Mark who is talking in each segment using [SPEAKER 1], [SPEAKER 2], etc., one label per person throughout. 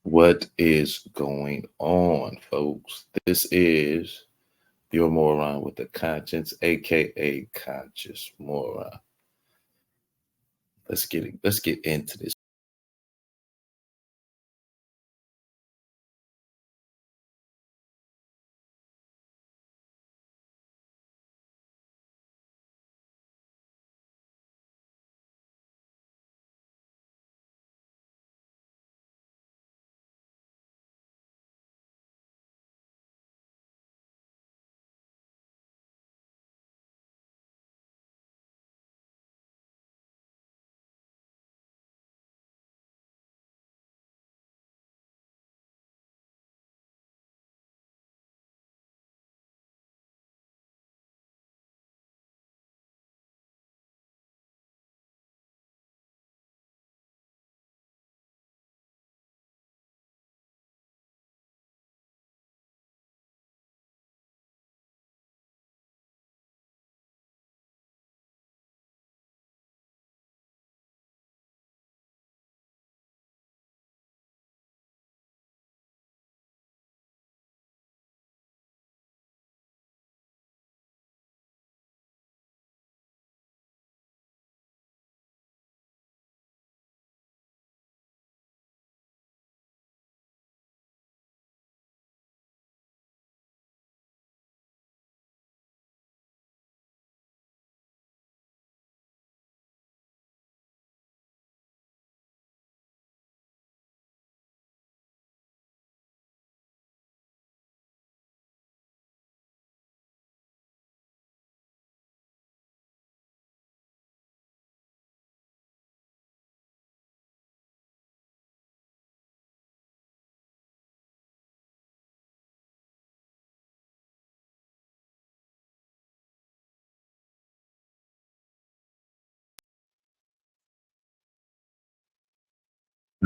[SPEAKER 1] What is going on, folks? This is your moron with the conscience, aka conscious moron. Let's get into this.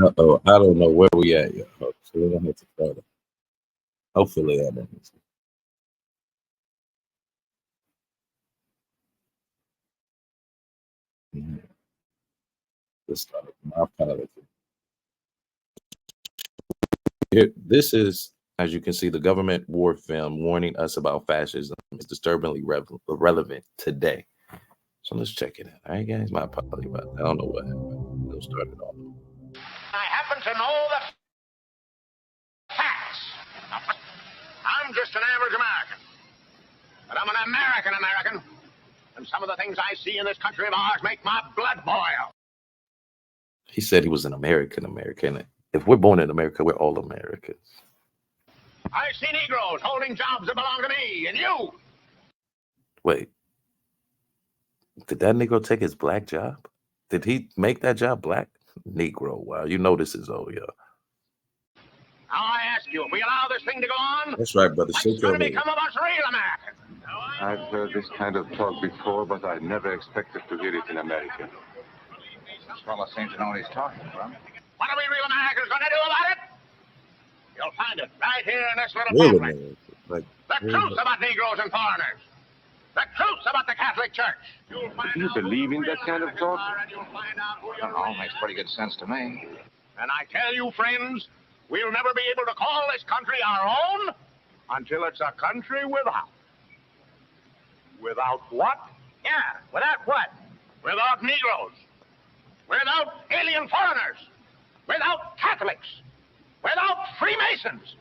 [SPEAKER 1] Uh-oh, I don't know where we at yet, folks. So we're gonna have to try to. Hopefully, I don't. Mhm. Let's start. My apologies. This is, as you can see, the government war film warning us about fascism is disturbingly relevant today. So let's check it out. All right, guys. My apology about that. I don't know what happened. We'll start it off.
[SPEAKER 2] I happen to know the facts. I'm just an average American, but I'm an American, and some of the things I see in this country of ours make my blood boil.
[SPEAKER 1] He said he was an American. If we're born in America, we're all Americans.
[SPEAKER 2] I see Negroes holding jobs that belong to me and you.
[SPEAKER 1] Wait, did that Negro take his black job? Did he make that job black? Negro. Wow, you know this is old, yeah.
[SPEAKER 2] Now I ask you, if we allow this thing to go on,
[SPEAKER 1] That's right, brother.
[SPEAKER 2] what's
[SPEAKER 1] Shake
[SPEAKER 2] going
[SPEAKER 1] your
[SPEAKER 2] to
[SPEAKER 1] head.
[SPEAKER 2] become of us real Americans?
[SPEAKER 3] I've heard this kind of talk before, but I never expected to hear it in America.
[SPEAKER 4] This fellow seems to know what he's talking about.
[SPEAKER 2] What are we real Americans going to do about it? You'll find it right here in this little
[SPEAKER 1] Real
[SPEAKER 2] pamphlet.
[SPEAKER 1] American. Like,
[SPEAKER 2] The truth about Negroes and foreigners. The truth about the Catholic Church.
[SPEAKER 3] Do you believe in that kind of talk?
[SPEAKER 4] I don't know, makes pretty good sense to me.
[SPEAKER 2] And I tell you, friends, we'll never be able to call this country our own until it's a country without. Without what? Yeah, without what? Without Negroes. Without alien foreigners. Without Catholics. Without Freemasons.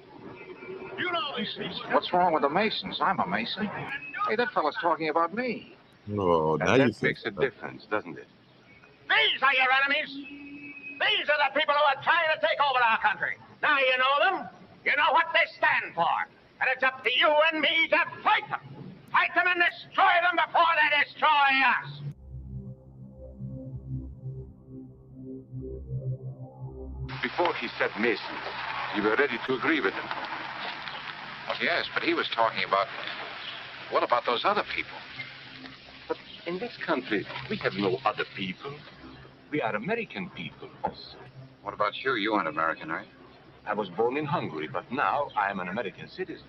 [SPEAKER 2] You know these things.
[SPEAKER 4] What's wrong with the Masons? I'm a Mason. Hey, that fellow's talking about me.
[SPEAKER 1] oh, now
[SPEAKER 3] And
[SPEAKER 1] you
[SPEAKER 3] that makes a difference, doesn't it?
[SPEAKER 2] These are your enemies. These are the people who are trying to take over our country. Now you know them. You know what they stand for. And it's up to you and me to fight them. Fight them and destroy them before they destroy us.
[SPEAKER 3] Before he said Masons, you were ready to agree with him.
[SPEAKER 4] Yes, but he was talking about... What about those other people?
[SPEAKER 3] But in this country, we have no other people. We are American people.
[SPEAKER 4] What about you? You aren't American, are you?
[SPEAKER 3] I was born in Hungary, but now I am an American citizen.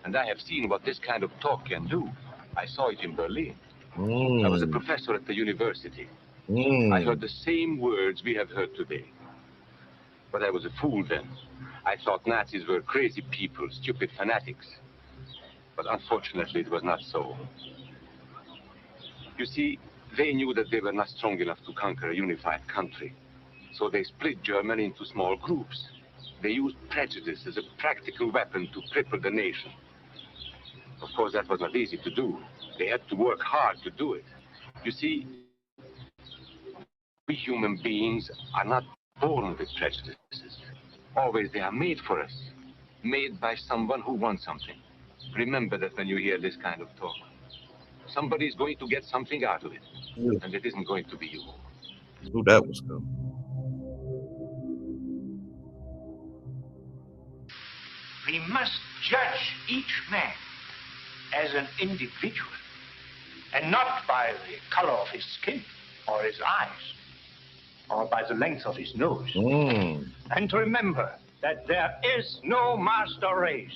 [SPEAKER 3] And I have seen what this kind of talk can do. I saw it in Berlin. I was a professor at the university. I heard the same words we have heard today. But I was a fool then. I thought Nazis were crazy people, stupid fanatics. But unfortunately, it was not so. You see, they knew that they were not strong enough to conquer a unified country. So they split Germany into small groups. They used prejudice as a practical weapon to cripple the nation. Of course, that was not easy to do. They had to work hard to do it. You see, we human beings are not born with prejudices. Always they are made for us, made by someone who wants something. Remember that when you hear this kind of talk. Somebody is going to get something out of it,
[SPEAKER 1] Knew
[SPEAKER 3] and it isn't going to be you.
[SPEAKER 1] that was coming.
[SPEAKER 2] We must judge each man as an individual, and not by the color of his skin, or his eyes, or by the length of his nose.
[SPEAKER 1] Mm.
[SPEAKER 2] And remember that there is no master race.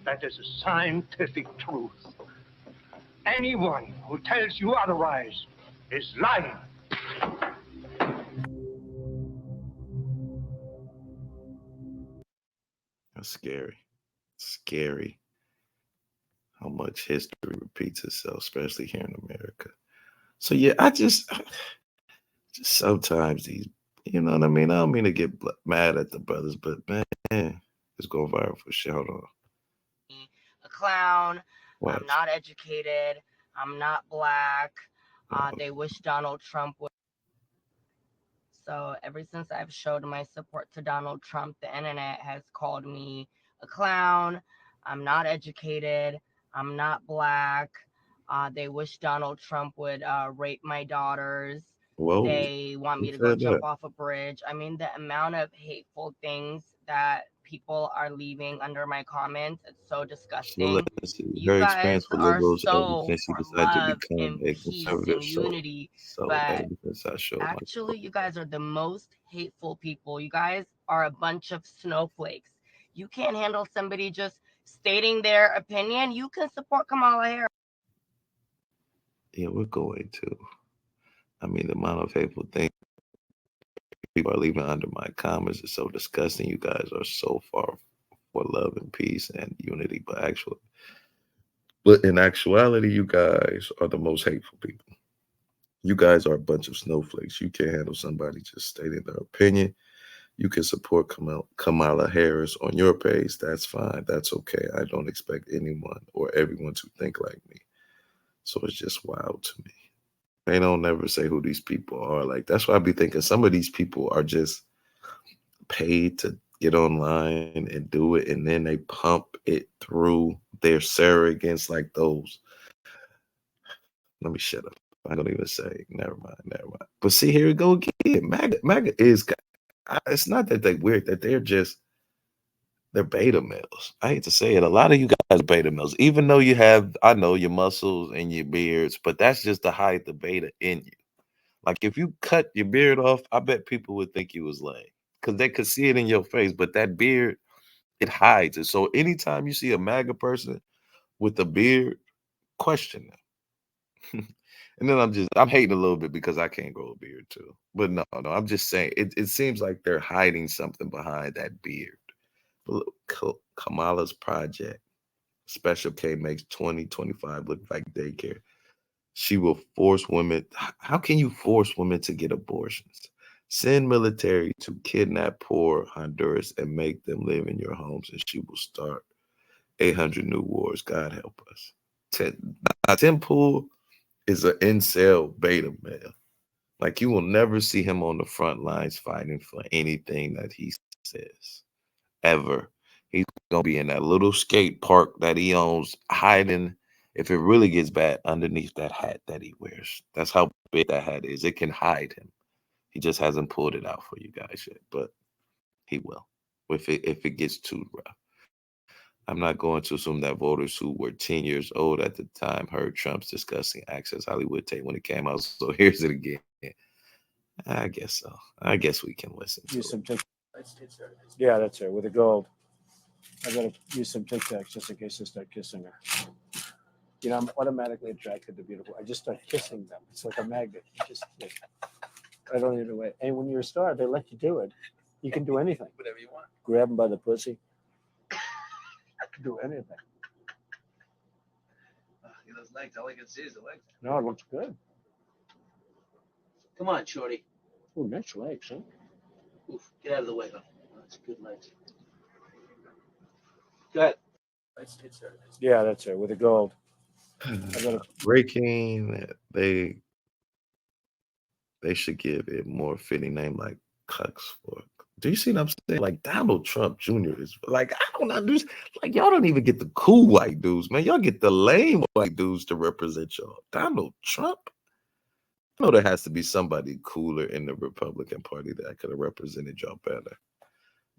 [SPEAKER 2] That is a scientific truth. Anyone who tells you otherwise is lying.
[SPEAKER 1] That's scary. Scary how much history repeats itself, especially here in America. So yeah, just sometimes these, you know what I mean? I don't mean to get mad at the brothers, but man, it's going viral for sure. Hold on.
[SPEAKER 5] A clown. I'm
[SPEAKER 1] Watch.
[SPEAKER 5] not educated. I'm not black.
[SPEAKER 1] Oh,
[SPEAKER 5] They wish Donald Trump would. So ever since I've showed my support to Donald Trump, the internet has called me a clown. I'm not educated. I'm not black. They wish Donald Trump would rape my daughters.
[SPEAKER 1] whoa.
[SPEAKER 5] They want
[SPEAKER 1] Who
[SPEAKER 5] me to go
[SPEAKER 1] said that?
[SPEAKER 5] jump off a bridge. I mean, the amount of hateful things that people are leaving under my comments, it's so
[SPEAKER 1] So
[SPEAKER 5] disgusting.
[SPEAKER 1] let's see.
[SPEAKER 5] You
[SPEAKER 1] Her
[SPEAKER 5] guys
[SPEAKER 1] experience with
[SPEAKER 5] are
[SPEAKER 1] liberals ever
[SPEAKER 5] so
[SPEAKER 1] since she
[SPEAKER 5] for
[SPEAKER 1] decided to
[SPEAKER 5] love
[SPEAKER 1] become
[SPEAKER 5] and
[SPEAKER 1] a
[SPEAKER 5] peace
[SPEAKER 1] conservative.
[SPEAKER 5] and unity,
[SPEAKER 1] So
[SPEAKER 5] but
[SPEAKER 1] ever since I showed my
[SPEAKER 5] actually, you guys are the most hateful people. You guys are a bunch of snowflakes. You can't handle somebody just stating their opinion. You can support Kamala Harris.
[SPEAKER 1] yeah, we're going to. I mean, the amount of hateful things people are leaving under my comments is so disgusting. You guys are so far for love and peace and unity, but in actuality, you guys are the most hateful people. You guys are a bunch of snowflakes. You can't handle somebody just stating their opinion. You can support Kamala Harris on your page. That's fine. That's okay. I don't expect anyone or everyone to think like me. So it's just wild to me. They don't never say who these people are. Like, that's why I be thinking some of these people are just paid to get online and do it, and then they pump it through their surrogates like those. Let me shut up. I don't even say. Never mind. Never mind. But see, here we go again. MAGA is. It's not that they're weird. That they're beta males. I hate to say it. A lot of you guys are beta males. Even though you have, I know, your muscles and your beards, but that's just to hide the beta in you. Like if you cut your beard off, I bet people would think you was lame because they could see it in your face. But that beard, it hides it. So anytime you see a MAGA person with a beard, question them. And then I'm hating a little bit because I can't grow a beard too. But no, I'm just saying it seems like they're hiding something behind that beard. Look, Kamala's project, Special K makes 2025 look like daycare. She will force women. How can you force women to get abortions? Send military to kidnap poor Honduras and make them live in your homes, and she will start 800 new wars. God help us. Tim Pool is an incel beta male. Like you will never see him on the front lines fighting for anything that he says ever. He's gonna be in that little skate park that he owns, hiding. If it really gets bad, underneath that hat that he wears. That's how big that hat is. It can hide him. He just hasn't pulled it out for you guys yet, but he will. If it gets too rough. I'm not going to assume that voters who were 10 years old at the time heard Trump's discussing Access Hollywood tape when it came out. So here's it again. I guess so. I guess we can listen to
[SPEAKER 6] Use some
[SPEAKER 1] it.
[SPEAKER 6] yeah, that's her with the gold. I gotta use some Tic Tacs just in case I start kissing her. You know, I'm automatically attracted to beautiful. I just start kissing them. It's like a magnet. I don't even wait. And when you're a star, they let you do it. You can do anything.
[SPEAKER 7] Whatever you want.
[SPEAKER 6] Grab him by the pussy. I can do anything.
[SPEAKER 7] Look at those legs. All I can see is the legs.
[SPEAKER 6] No, it looks good.
[SPEAKER 7] Come on, shorty.
[SPEAKER 6] Oh, nice legs, huh?
[SPEAKER 7] Oof, get out of the way, huh? That's good legs. Go ahead. It's her.
[SPEAKER 6] Yeah, that's it. With the gold.
[SPEAKER 1] Breaking, they should give it more fitting name like Cucks for. Do you see what I'm saying? Like Donald Trump Jr. is like, I don't understand. Like, y'all don't even get the cool white dudes, man. Y'all get the lame white dudes to represent y'all. Donald Trump? I know there has to be somebody cooler in the Republican Party that could have represented y'all better.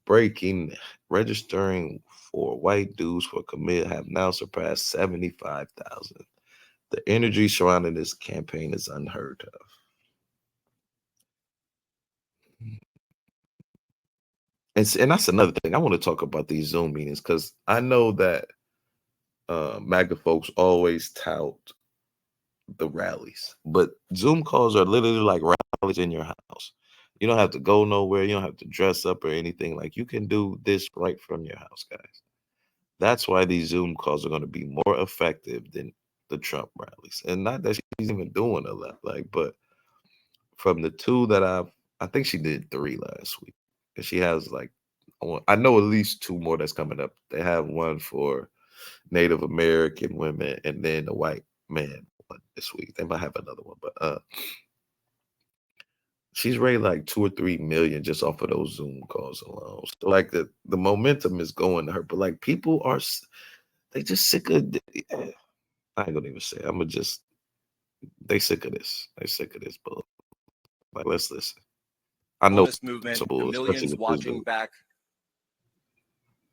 [SPEAKER 1] Breaking, registering for white dudes for commit have now surpassed 75,000. The energy surrounding this campaign is unheard of. And that's another thing. I want to talk about these Zoom meetings because I know that MAGA folks always tout the rallies, but Zoom calls are literally like rallies in your house. You don't have to go nowhere. You don't have to dress up or anything. Like, you can do this right from your house, guys. That's why these Zoom calls are going to be more effective than the Trump rallies. And not that she's even doing a lot, like, but from the two that I think she did 3 last week. And she has like, I know at least 2 more that's coming up. They have one for Native American women and then the white man one this week. They might have another one, but she's raised like 2 or 3 million just off of those Zoom calls alone. So like the momentum is going to her, but like people are, they just sick of. I ain't gonna even say. They sick of this. They sick of this, but like, let's listen. I know
[SPEAKER 8] this movement, the millions watching back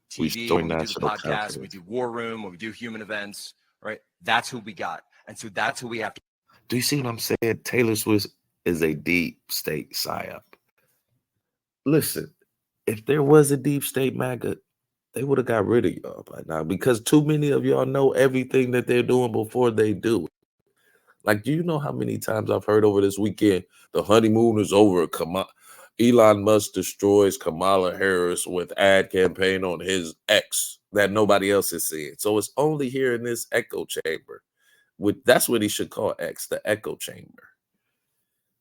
[SPEAKER 8] TV, when we do the podcast, we do War Room, when we do human events, right? That's who we got. And so that's who we have to.
[SPEAKER 1] Do you see what I'm saying? Taylor Swift is a deep state psyop. Listen, if there was a deep state MAGA, they would have got rid of y'all by now because too many of y'all know everything that they're doing before they do it. Like, do you know how many times I've heard over this weekend, the honeymoon is over, Elon Musk destroys Kamala Harris with ad campaign on his ex that nobody else is seeing. So it's only here in this echo chamber. That's what he should call X, the echo chamber.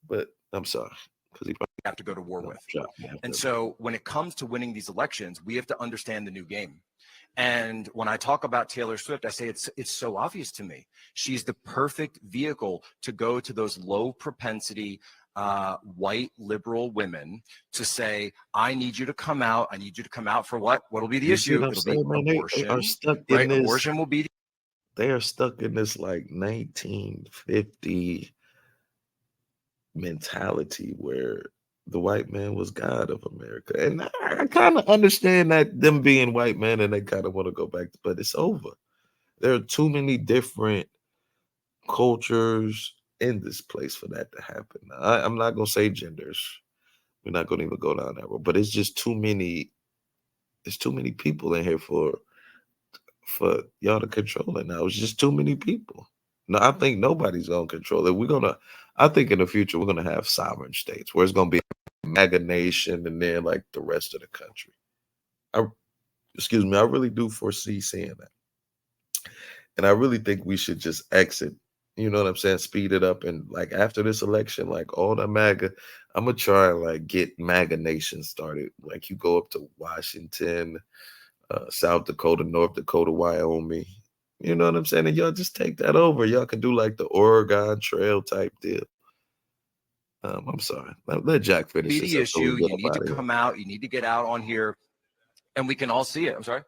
[SPEAKER 1] But I'm sorry, because he probably
[SPEAKER 8] have to go to war with. And so when it comes to winning these elections, we have to understand the new game. And when I talk about Taylor Swift, I say it's so obvious to me. She's the perfect vehicle to go to those low propensity white liberal women to say, I need you to come out. I need you to come out for what? What'll be the issue? It'll be abortion.
[SPEAKER 1] They are stuck in this.
[SPEAKER 8] Abortion will be.
[SPEAKER 1] They are stuck in this like 1950 mentality where the white man was God of America. And I kind of understand that them being white men and they kind of want to go back, but it's over. There are too many different cultures in this place for that to happen. I'm not going to say genders. We're not going to even go down that road, but it's just too many. There's too many people in here for y'all to control it now. It's just too many people. No, I think nobody's going to control it. I think in the future, we're going to have sovereign states where it's going to be a MAGA nation and then like the rest of the country. I really do foresee seeing that. And I really think we should just exit, you know what I'm saying? Speed it up. And like after this election, like all the MAGA, I'm going to try and like get MAGA nation started. Like you go up to Washington, South Dakota, North Dakota, Wyoming. You know what I'm saying? And y'all just take that over. Y'all can do like the Oregon Trail type deal. I'm sorry. Let Jack finish.
[SPEAKER 8] Be the issue. You need to come out. You need to get out on here, and we can all see it. I'm sorry.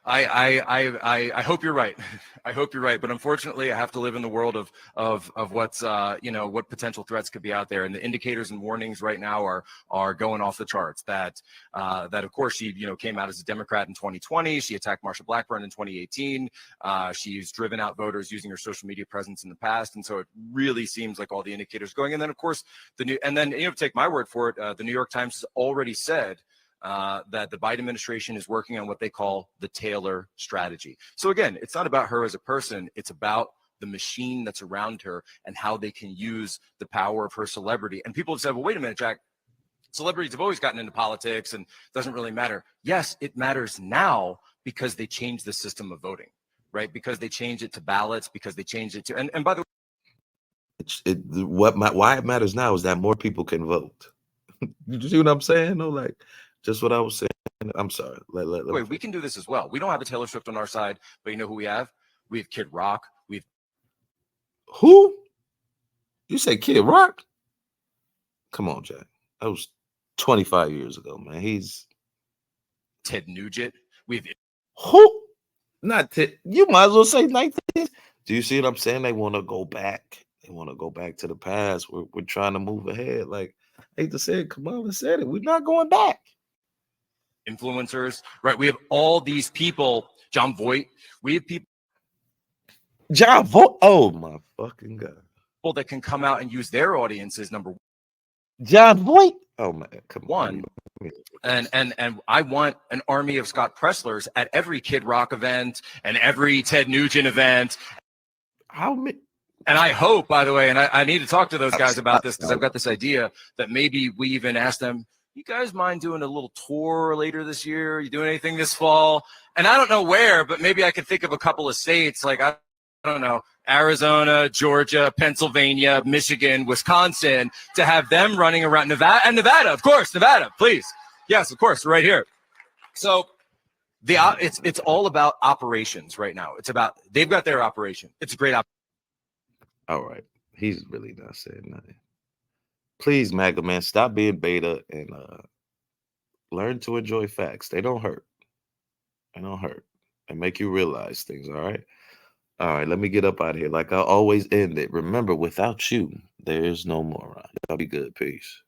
[SPEAKER 8] I hope you're right. I hope you're right. But unfortunately, I have to live in the world of what's what potential threats could be out there, and the indicators and warnings right now are going off the charts. That of course she came out as a Democrat in 2020. She attacked Marsha Blackburn in 2018. She's driven out voters using her social media presence in the past, and so it really seems like all the indicators going. And then of course take my word for it. The New York Times has already said that the Biden administration is working on what they call the Taylor strategy. So again, it's not about her as a person. It's about the machine that's around her and how they can use the power of her celebrity. And people have said, well, wait a minute, Jack, celebrities have always gotten into politics and it doesn't really matter. Yes, it matters now because they changed the system of voting, right? Because they changed it to ballots, because they changed it to, and by the way,
[SPEAKER 1] why it matters now is that more people can vote. You see what I'm saying? No, like just what I was saying. I'm sorry. Let
[SPEAKER 8] wait, we can do this as well. We don't have a Taylor Swift on our side, but you know who we have? We have Kid Rock. We've
[SPEAKER 1] who? You say Kid Rock? Come on, Jack. That was 25 years ago, man. He's
[SPEAKER 8] Ted Nugent. We've
[SPEAKER 1] who? Not Ted. You might as well say 19. Do you see what I'm saying? They want to go back. They want to go back to the past. We're trying to move ahead. Like I hate to say it, Kamala said it. We're not going back.
[SPEAKER 8] influencers, right? We have all these people, John Voight. We have people
[SPEAKER 1] John Voight. Oh my fucking God.
[SPEAKER 8] that can come out and use their audiences, number
[SPEAKER 1] John Voight. Oh man, come
[SPEAKER 8] one.
[SPEAKER 1] on.
[SPEAKER 8] And I want an army of Scott Presslers at every Kid Rock event and every Ted Nugent event.
[SPEAKER 1] How many?
[SPEAKER 8] And I hope, by the way, and I need to talk to those guys about this because I've got this idea that maybe we even ask them, you guys mind doing a little tour later this year? You doing anything this fall? And I don't know where, but maybe I could think of a couple of states like, I don't know, Arizona, Georgia, Pennsylvania, Michigan, Wisconsin, to have them running around Nevada, of course, Nevada, please. Yes, of course, right here. So it's all about operations right now. It's about, they've got their operation. It's a great operation.
[SPEAKER 1] All right. He's really not saying nothing. Please, MAGA man, stop being beta and learn to enjoy facts. They don't hurt. They don't hurt. They make you realize things, all right? All right, let me get up out of here. Like I always end it. Remember, without you, there's no moron. Y'all be good. Peace.